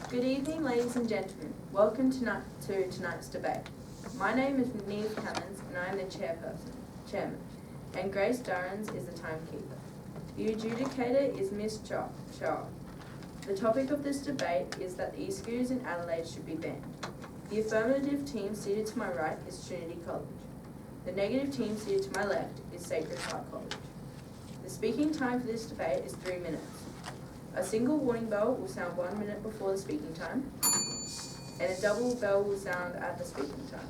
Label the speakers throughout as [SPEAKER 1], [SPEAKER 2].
[SPEAKER 1] Good evening, ladies and gentlemen. Welcome to tonight's debate. My name is Neve Cummins and I am the chairman, and Grace Durrans is the timekeeper. The adjudicator is Miss Shaw. The topic of this debate is that e-scooters in Adelaide should be banned. The affirmative team seated to my right is Trinity College. The negative team seated to my left is Sacred Heart College. The speaking time for this debate is 3 minutes. A single warning bell will sound 1 minute before the speaking time, and a double bell will sound at the speaking time.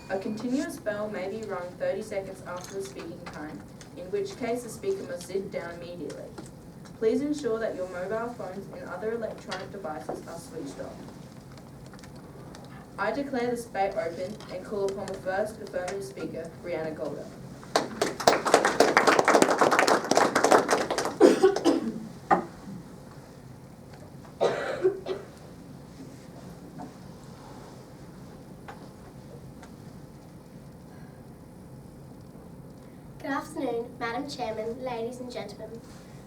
[SPEAKER 1] A continuous bell may be rung 30 seconds after the speaking time, in which case the speaker must sit down immediately. Please ensure that your mobile phones and other electronic devices are switched off. I declare this debate open and call upon the first affirmative speaker, Brianna Golder.
[SPEAKER 2] Good afternoon, Madam Chairman, ladies and gentlemen.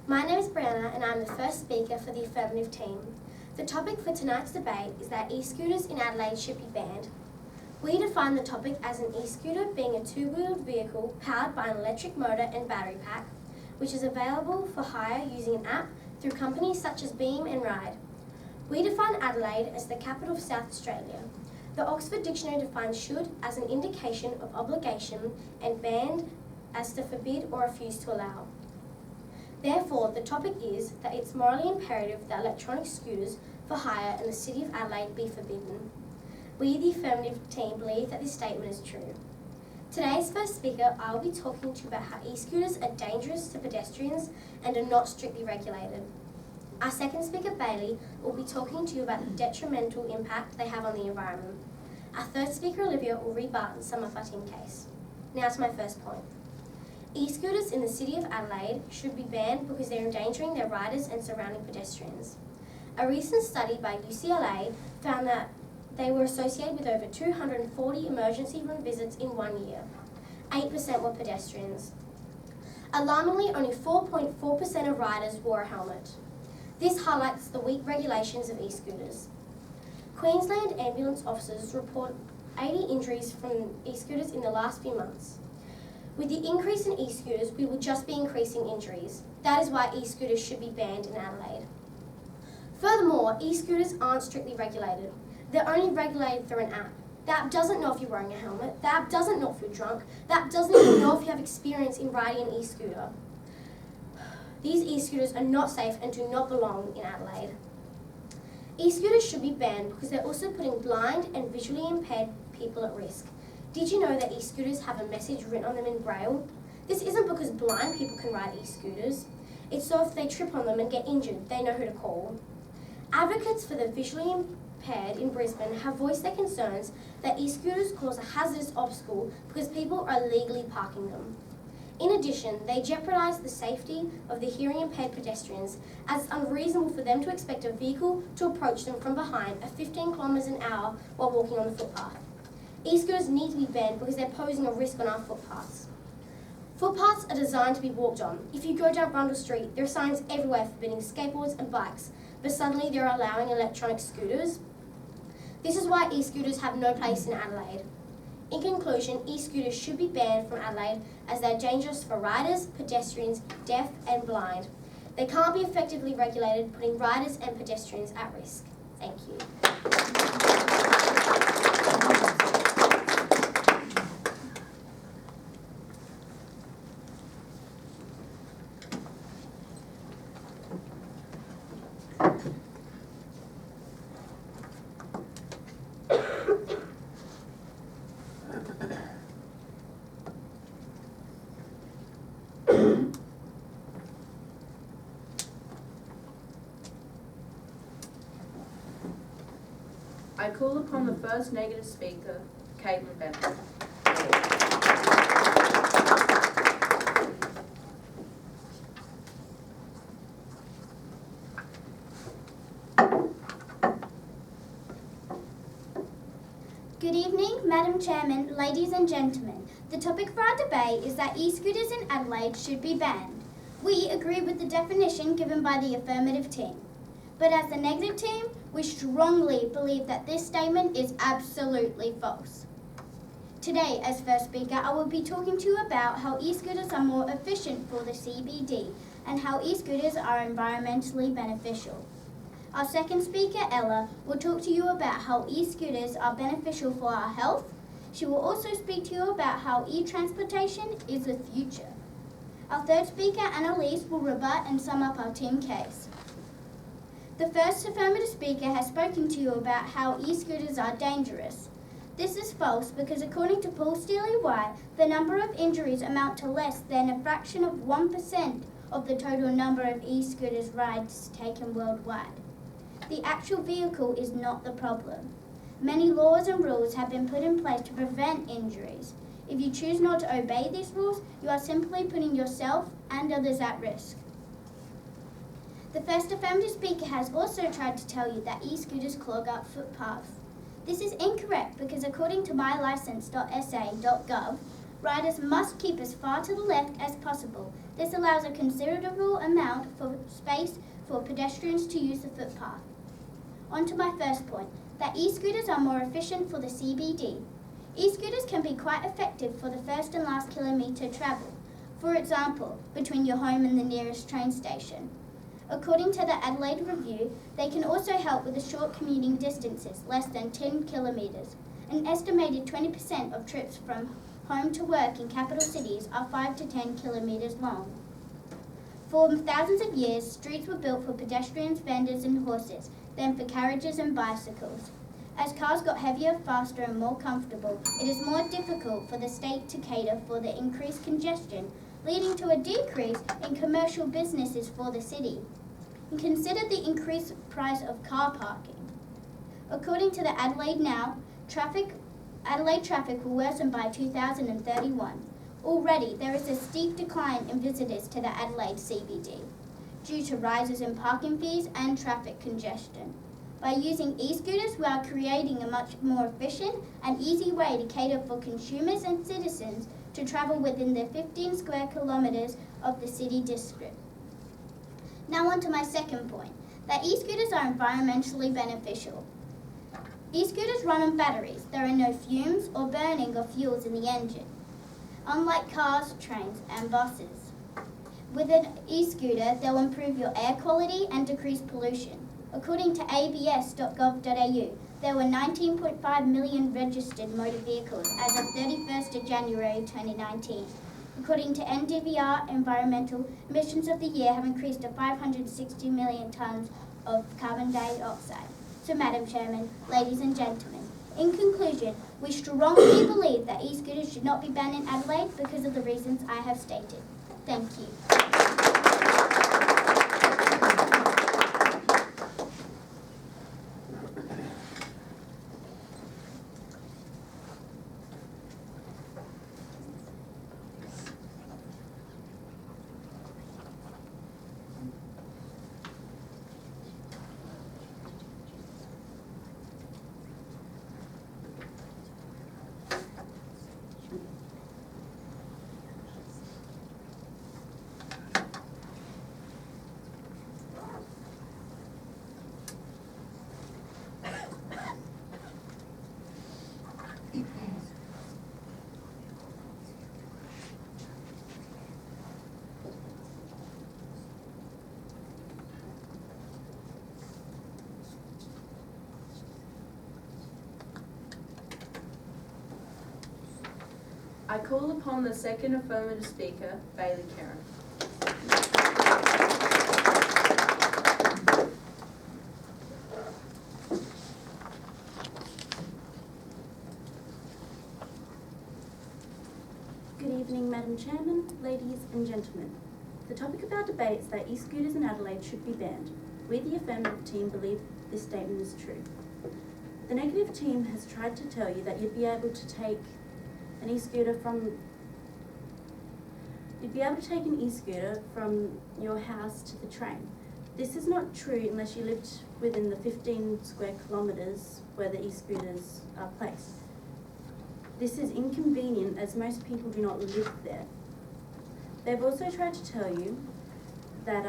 [SPEAKER 2] My name is Brianna and I'm the first speaker for the affirmative team. The topic for tonight's debate is that e-scooters in Adelaide should be banned. We define the topic as an e-scooter being a two-wheeled vehicle powered by an electric motor and battery pack, which is available for hire using an app through companies such as Beam and Ride. We define Adelaide as the capital of South Australia. The Oxford Dictionary defines should as an indication of obligation and banned as to forbid or refuse to allow. Therefore, the topic is that it's morally imperative that electronic scooters for hire in the City of Adelaide be forbidden. We, the affirmative team, believe that this statement is true. Today's first speaker, I will be talking to you about how e-scooters are dangerous to pedestrians and are not strictly regulated. Our second speaker, Bailey, will be talking to you about the detrimental impact they have on the environment. Our third speaker, Olivia, will rebut and sum up our team case. Now to my first point. E-scooters in the City of Adelaide should be banned because they're endangering their riders and surrounding pedestrians. A recent study by UCLA found that they were associated with over 240 emergency room visits in 1 year. 8% were pedestrians. Alarmingly, only 4.4% of riders wore a helmet. This highlights the weak regulations of e-scooters. Queensland ambulance officers report 80 injuries from e-scooters in the last few months. With the increase in e-scooters, we will just be increasing injuries. That is why e-scooters should be banned in Adelaide. Furthermore, e-scooters aren't strictly regulated. They're only regulated through an app. The app doesn't know if you're wearing a helmet. The app doesn't know if you're drunk. The app doesn't even know if you have experience in riding an e-scooter. These e-scooters are not safe and do not belong in Adelaide. E-scooters should be banned because they're also putting blind and visually impaired people at risk. Did you know that e-scooters have a message written on them in Braille? This isn't because blind people can ride e-scooters. It's so if they trip on them and get injured, they know who to call. Advocates for the visually impaired in Brisbane have voiced their concerns that e-scooters cause a hazardous obstacle because people are illegally parking them. In addition, they jeopardise the safety of the hearing impaired pedestrians, as it's unreasonable for them to expect a vehicle to approach them from behind at 15 kilometres an hour while walking on the footpath. E-scooters need to be banned because they're posing a risk on our footpaths. Footpaths are designed to be walked on. If you go down Rundle Street, there are signs everywhere forbidding skateboards and bikes, but suddenly they're allowing electronic scooters. This is why e-scooters have no place in Adelaide. In conclusion, e-scooters should be banned from Adelaide as they're dangerous for riders, pedestrians, deaf and blind. They can't be effectively regulated, putting riders and pedestrians at risk. Thank you.
[SPEAKER 1] I call upon the first negative speaker, Caitlin Bennett.
[SPEAKER 3] Good evening, Madam Chairman, ladies and gentlemen. The topic for our debate is that e-scooters in Adelaide should be banned. We agree with the definition given by the affirmative team. But as the negative team, we strongly believe that this statement is absolutely false. Today, as first speaker, I will be talking to you about how e-scooters are more efficient for the CBD and how e-scooters are environmentally beneficial. Our second speaker, Ella, will talk to you about how e-scooters are beneficial for our health. She will also speak to you about how e-transportation is the future. Our third speaker, Annalise, will rebut and sum up our team case. The first affirmative speaker has spoken to you about how e-scooters are dangerous. This is false because according to Paul Steely-White, the number of injuries amount to less than a fraction of 1% of the total number of e-scooters rides taken worldwide. The actual vehicle is not the problem. Many laws and rules have been put in place to prevent injuries. If you choose not to obey these rules, you are simply putting yourself and others at risk. The first affirmative speaker has also tried to tell you that e-scooters clog up footpaths. This is incorrect because according to mylicense.sa.gov, riders must keep as far to the left as possible. This allows a considerable amount of space for pedestrians to use the footpath. On to my first point, that e-scooters are more efficient for the CBD. E-scooters can be quite effective for the first and last kilometre travel, for example, between your home and the nearest train station. According to the Adelaide Review, they can also help with the short commuting distances, less than 10 kilometres. An estimated 20% of trips from home to work in capital cities are 5 to 10 kilometres long. For thousands of years, streets were built for pedestrians, vendors and horses, then for carriages and bicycles. As cars got heavier, faster and more comfortable, it is more difficult for the state to cater for the increased congestion, leading to a decrease in commercial businesses for the city. And consider the increased price of car parking. According to the Adelaide Now, Adelaide traffic will worsen by 2031. Already, there is a steep decline in visitors to the Adelaide CBD due to rises in parking fees and traffic congestion. By using e-scooters, we are creating a much more efficient and easy way to cater for consumers and citizens to travel within the 15 square kilometres of the city district. Now on to my second point, that e-scooters are environmentally beneficial. E-scooters run on batteries. There are no fumes or burning of fuels in the engine, unlike cars, trains and buses. With an e-scooter, they'll improve your air quality and decrease pollution. According to abs.gov.au, there were 19.5 million registered motor vehicles as of 31st of January 2019. According to NDVR, environmental emissions of the year have increased to 560 million tonnes of carbon dioxide. So, Madam Chairman, ladies and gentlemen, in conclusion, we strongly believe that e-scooters should not be banned in Adelaide because of the reasons I have stated. Thank you.
[SPEAKER 1] I call upon the second affirmative speaker, Bailey Karen.
[SPEAKER 4] Good evening, Madam Chairman, ladies and gentlemen. The topic of our debate is that e-scooters in Adelaide should be banned. We, the affirmative team, believe this statement is true. The negative team has tried to tell you that you'd be able to take an e-scooter from your house to the train. This is not true unless you lived within the 15 square kilometres where the e-scooters are placed. This is inconvenient as most people do not live there. They've also tried to tell you that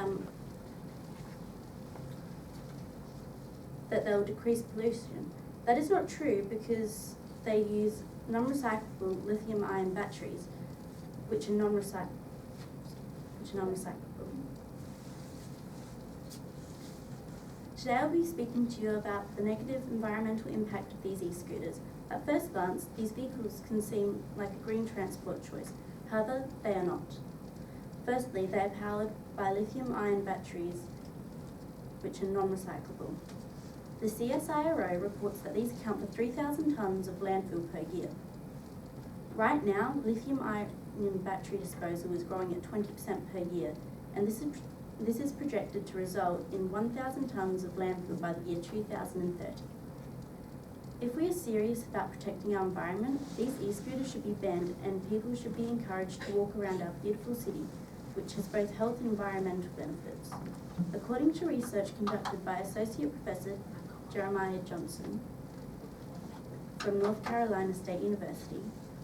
[SPEAKER 4] that they'll decrease pollution. That is not true because they use non-recyclable lithium-ion batteries, which are non-recyclable. Today I'll be speaking to you about the negative environmental impact of these e-scooters. At first glance, these vehicles can seem like a green transport choice. However, they are not. Firstly, they are powered by lithium-ion batteries, which are non-recyclable. The CSIRO reports that these account for 3,000 tonnes of landfill per year. Right now, lithium-ion battery disposal is growing at 20% per year, and this is projected to result in 1,000 tonnes of landfill by the year 2030. If we are serious about protecting our environment, these e-scooters should be banned and people should be encouraged to walk around our beautiful city, which has both health and environmental benefits. According to research conducted by Associate Professor Jeremiah Johnson from North Carolina State University,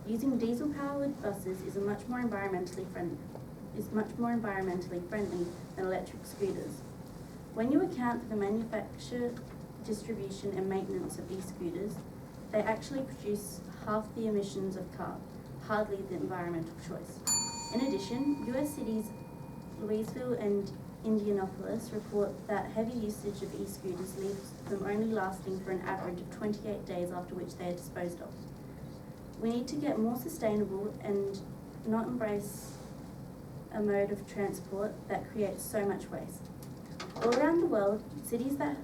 [SPEAKER 4] using diesel-powered buses is much more environmentally friendly than electric scooters. When you account for the manufacture, distribution and maintenance of e-scooters, they actually produce half the emissions of car, hardly the environmental choice. In addition, US cities Louisville and Indianapolis report that heavy usage of e-scooters leaves them only lasting for an average of 28 days after which they are disposed of. We need to get more sustainable and not embrace a mode of transport that creates so much waste. All around the world, cities that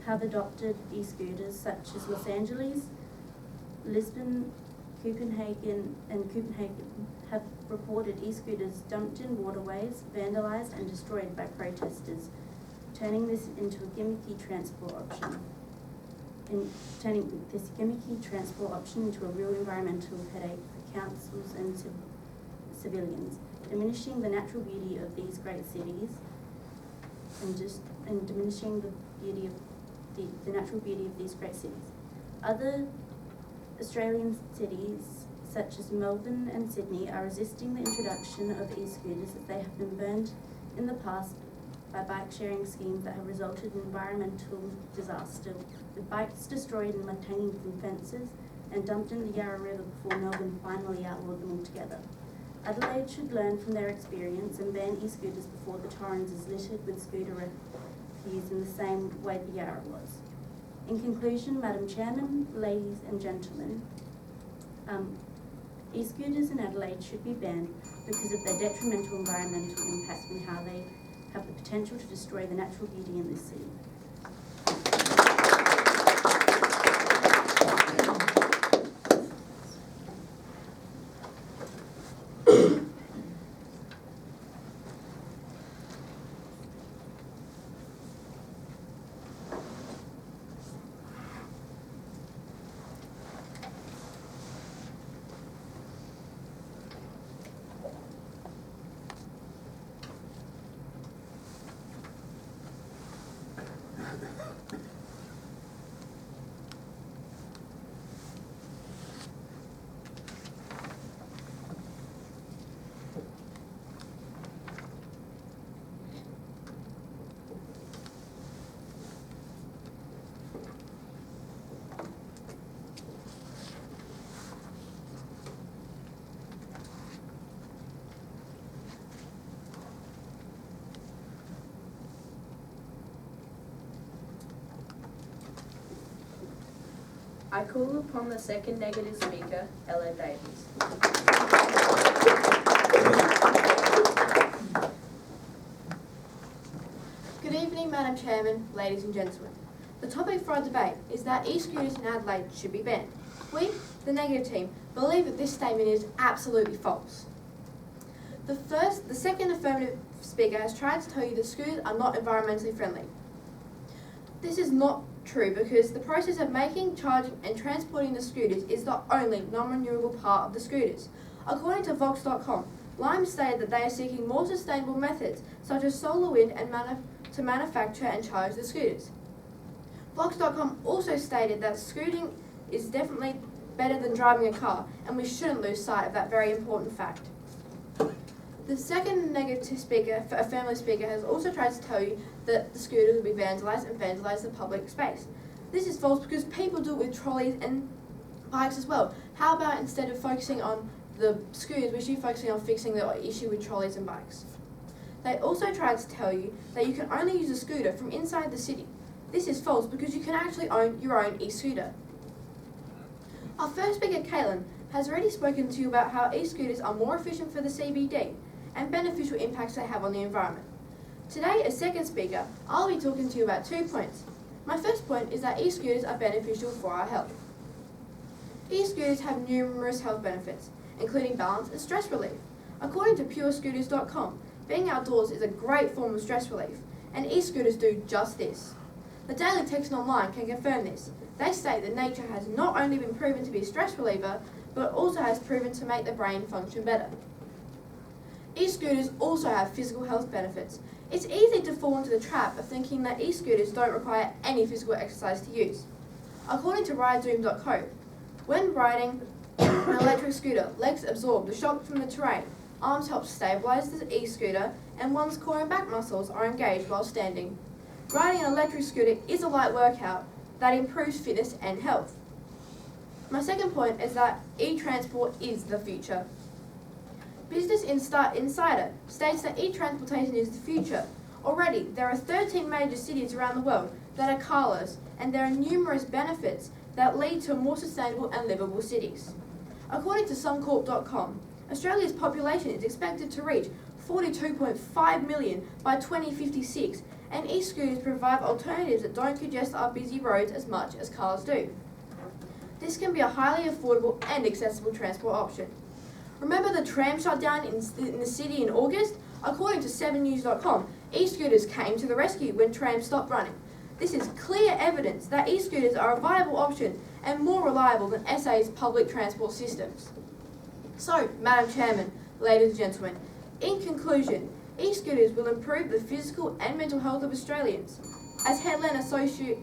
[SPEAKER 4] have adopted e-scooters such as Los Angeles, Lisbon, Copenhagen have reported e-scooters dumped in waterways, vandalized and destroyed by protesters, turning this into a gimmicky transport option. Turning this gimmicky transport option into a real environmental headache for councils and civilians, diminishing the natural beauty of these great cities and diminishing the beauty of the natural beauty of these great cities. Other Australian cities such as Melbourne and Sydney are resisting the introduction of e-scooters as they have been burned in the past by bike sharing schemes that have resulted in environmental disaster, with bikes destroyed and left hanging from fences and dumped in the Yarra River before Melbourne finally outlawed them altogether. Adelaide should learn from their experience and ban e-scooters before the Torrens is littered with scooter refuse in the same way the Yarra was. In conclusion, Madam Chairman, ladies and gentlemen, e-scooters in Adelaide should be banned because of their detrimental environmental impact and how they have the potential to destroy the natural beauty in this city.
[SPEAKER 1] I call upon the second negative speaker, Ella Davies.
[SPEAKER 5] Good evening, Madam Chairman, ladies and gentlemen. The topic for our debate is that e-scooters in Adelaide should be banned. We, the negative team, believe that this statement is absolutely false. The second affirmative speaker has tried to tell you that scooters are not environmentally friendly. This is not true because the process of making, charging and transporting the scooters is the only non-renewable part of the scooters. According to Vox.com, Lime stated that they are seeking more sustainable methods such as solar wind and to manufacture and charge the scooters. Vox.com also stated that scooting is definitely better than driving a car, and we shouldn't lose sight of that very important fact. The second negative speaker, affirmative speaker, has also tried to tell you that the scooters will be vandalised and vandalise the public space. This is false because people do it with trolleys and bikes as well. How about instead of focusing on the scooters, we should be focusing on fixing the issue with trolleys and bikes. They also tried to tell you that you can only use a scooter from inside the city. This is false because you can actually own your own e-scooter. Our first speaker, Caitlin, has already spoken to you about how e-scooters are more efficient for the CBD and beneficial impacts they have on the environment. Today, as second speaker, I'll be talking to you about 2 points. My first point is that e-scooters are beneficial for our health. E-scooters have numerous health benefits, including balance and stress relief. According to purescooters.com, being outdoors is a great form of stress relief, and e-scooters do just this. The Daily Text Online can confirm this. They state that nature has not only been proven to be a stress reliever, but also has proven to make the brain function better. E-scooters also have physical health benefits. It's easy to fall into the trap of thinking that e-scooters don't require any physical exercise to use. According to ridezoom.co, when riding an electric scooter, legs absorb the shock from the terrain, arms help stabilise the e-scooter, and one's core and back muscles are engaged while standing. Riding an electric scooter is a light workout that improves fitness and health. My second point is that e-transport is the future. Business Insider states that e-transportation is the future. Already, there are 13 major cities around the world that are carless, and there are numerous benefits that lead to more sustainable and livable cities. According to suncorp.com, Australia's population is expected to reach 42.5 million by 2056, and e-scooters provide alternatives that don't congest our busy roads as much as cars do. This can be a highly affordable and accessible transport option. Remember the tram shutdown in the city in August? According to 7news.com, e-scooters came to the rescue when trams stopped running. This is clear evidence that e-scooters are a viable option and more reliable than SA's public transport systems. So, Madam Chairman, ladies and gentlemen, in conclusion, e-scooters will improve the physical and mental health of Australians. As Headland Associate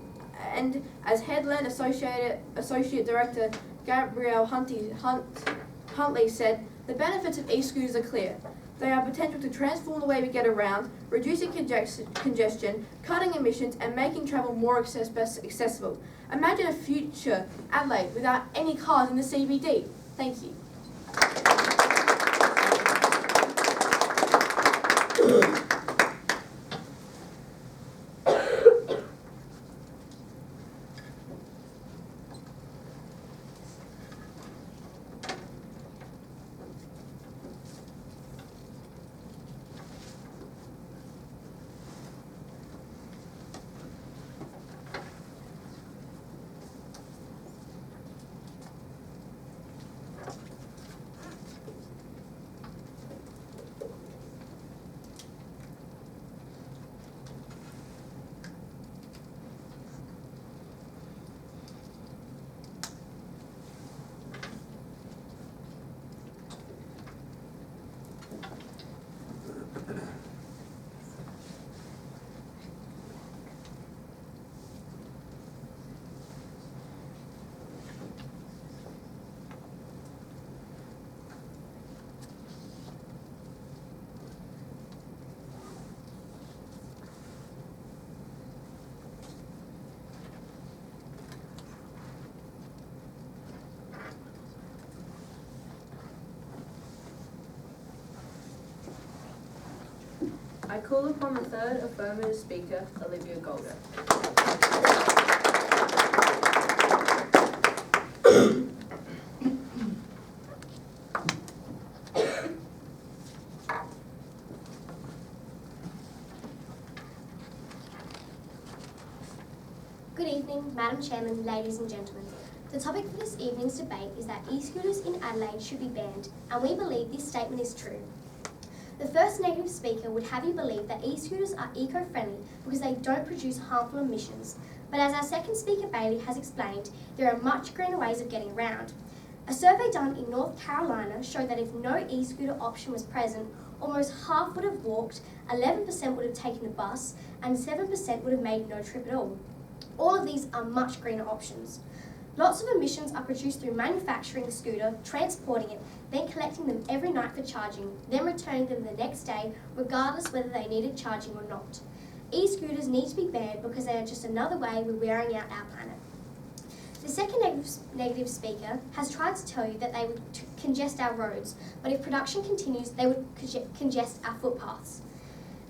[SPEAKER 5] Director Gabrielle Huntley said, the benefits of e-scooters are clear. They have potential to transform the way we get around, reducing congestion, cutting emissions, and making travel more accessible. Imagine a future Adelaide without any cars in the CBD. Thank you.
[SPEAKER 1] I call upon the third affirmative speaker, Olivia Golder.
[SPEAKER 2] Good evening, Madam Chairman, ladies and gentlemen. The topic for this evening's debate is that e-scooters in Adelaide should be banned, and we believe this statement is true. The first negative speaker would have you believe that e-scooters are eco-friendly because they don't produce harmful emissions. But as our second speaker, Bailey, has explained, there are much greener ways of getting around. A survey done in North Carolina showed that if no e-scooter option was present, almost half would have walked, 11% would have taken the bus, and 7% would have made no trip at all. All of these are much greener options. Lots of emissions are produced through manufacturing the scooter, transporting it, then collecting them every night for charging, then returning them the next day, regardless whether they needed charging or not. E-scooters need to be banned because they are just another way we're wearing out our planet. The second negative speaker has tried to tell you that they would congest our roads, but if production continues, they would congest our footpaths.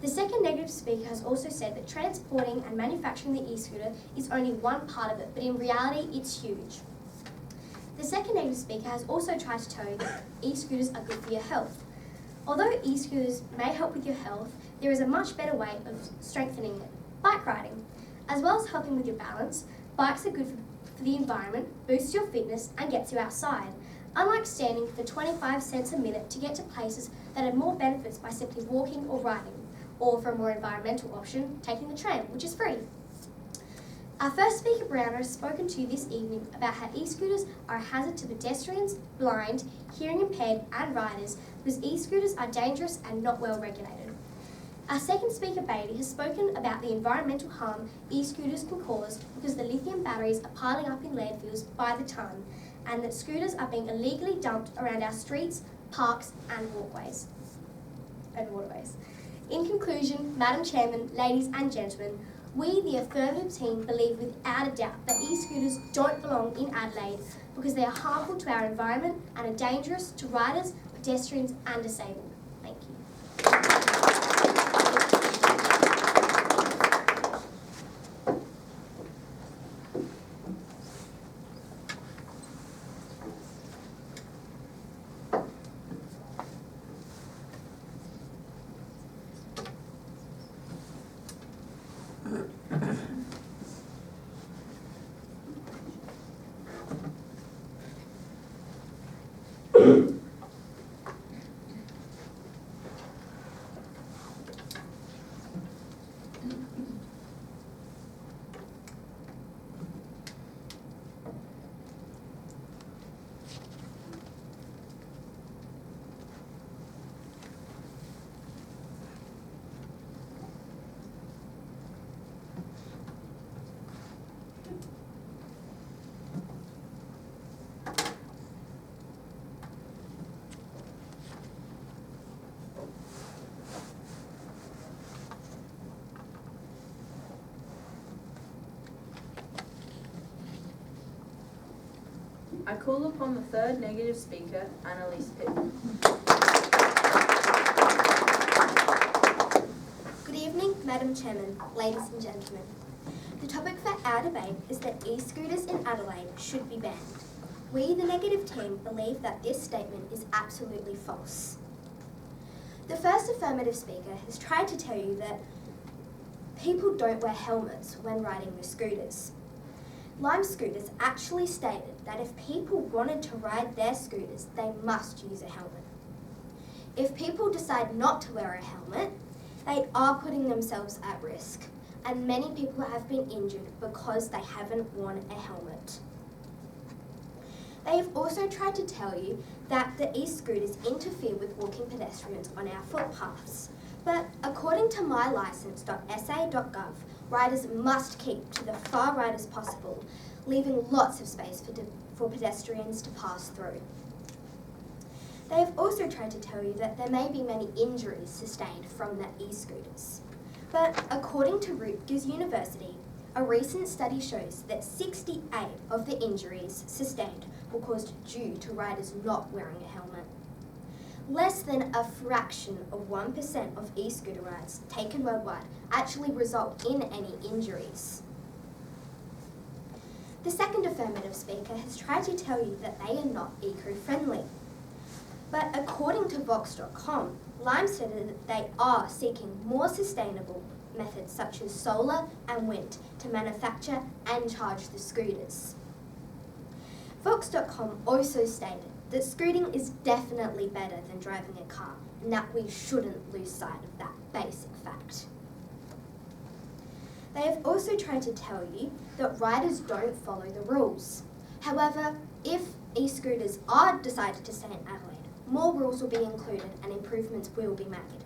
[SPEAKER 2] The second negative speaker has also said that transporting and manufacturing the e-scooter is only one part of it, but in reality, it's huge. The second negative speaker has also tried to tell you that e-scooters are good for your health. Although e-scooters may help with your health, there is a much better way of strengthening it: bike riding. As well as helping with your balance, bikes are good for the environment, boosts your fitness, and gets you outside. Unlike standing for 25 cents a minute to get to places that have more benefits by simply walking or riding, or for a more environmental option, taking the tram, which is free. Our first speaker, Brianna, has spoken to you this evening about how e-scooters are a hazard to pedestrians, blind, hearing impaired, and riders, because e-scooters are dangerous and not well regulated. Our second speaker, Bailey, has spoken about the environmental harm e-scooters can cause because the lithium batteries are piling up in landfills by the ton, and that scooters are being illegally dumped around our streets, parks, and walkways and waterways. In conclusion, Madam Chairman, ladies and gentlemen, we, the affirmative team, believe without a doubt that e-scooters don't belong in Adelaide because they are harmful to our environment and are dangerous to riders, pedestrians, and disabled. Thank you.
[SPEAKER 1] I call upon the third negative speaker, Annalise Pittman.
[SPEAKER 2] Good evening, Madam Chairman, ladies and gentlemen. The topic for our debate is that e-scooters in Adelaide should be banned. We, the negative team, believe that this statement is absolutely false. The first affirmative speaker has tried to tell you that people don't wear helmets when riding their scooters. Lime Scooters actually stated that if people wanted to ride their scooters, they must use a helmet. If people decide not to wear a helmet, they are putting themselves at risk, and many people have been injured because they haven't worn a helmet. They have also tried to tell you that the e-scooters interfere with walking pedestrians on our footpaths. But according to mylicence.sa.gov, riders must keep to the far right as possible, leaving lots of space for pedestrians to pass through. They have also tried to tell you that there may be many injuries sustained from the e-scooters. But according to Rutgers University, a recent study shows that 68 of the injuries sustained were caused due to riders not wearing a helmet. Less than a fraction of 1% of e-scooter rides taken worldwide actually result in any injuries. The second affirmative speaker has tried to tell you that they are not eco-friendly. But according to Vox.com, Lime said that they are seeking more sustainable methods such as solar and wind to manufacture and charge the scooters. Vox.com also stated that scooting is definitely better than driving a car, and that we shouldn't lose sight of that basic fact. They have also tried to tell you that riders don't follow the rules. However, if e-scooters are decided to stay in Adelaide, more rules will be included and improvements will be made.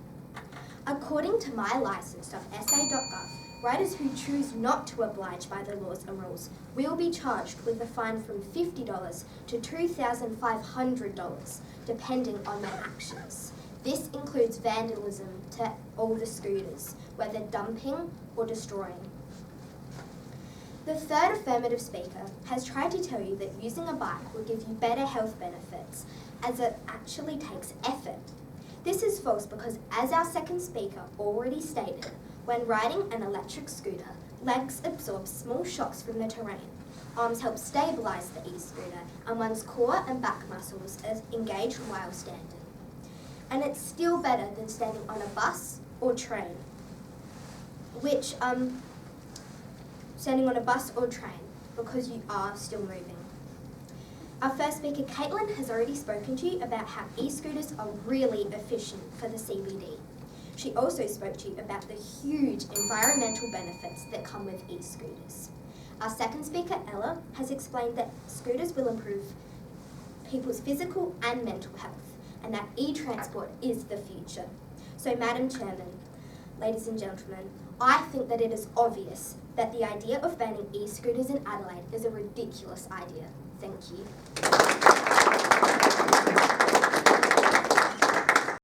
[SPEAKER 2] According to mylicence.sa.gov, Riders who choose not to oblige by the laws and rules will be charged with a fine from $50 to $2,500, depending on their actions. This includes vandalism to all the scooters, whether dumping or destroying. The third affirmative speaker has tried to tell you that using a bike will give you better health benefits, as it actually takes effort. This is false because, as our second speaker already stated, when riding an electric scooter, legs absorb small shocks from the terrain, arms help stabilise the e-scooter, and one's core and back muscles are engaged while standing. And it's still better than standing on a bus or train, because you are still moving. Our first speaker, Caitlin, has already spoken to you about how e-scooters are really efficient for the CBD. She also spoke to you about the huge environmental benefits that come with e-scooters. Our second speaker, Ella, has explained that scooters will improve people's physical and mental health, and that e-transport is the future. So, Madam Chairman, ladies and gentlemen, I think that it is obvious that the idea of banning e-scooters in Adelaide is a ridiculous idea. Thank you.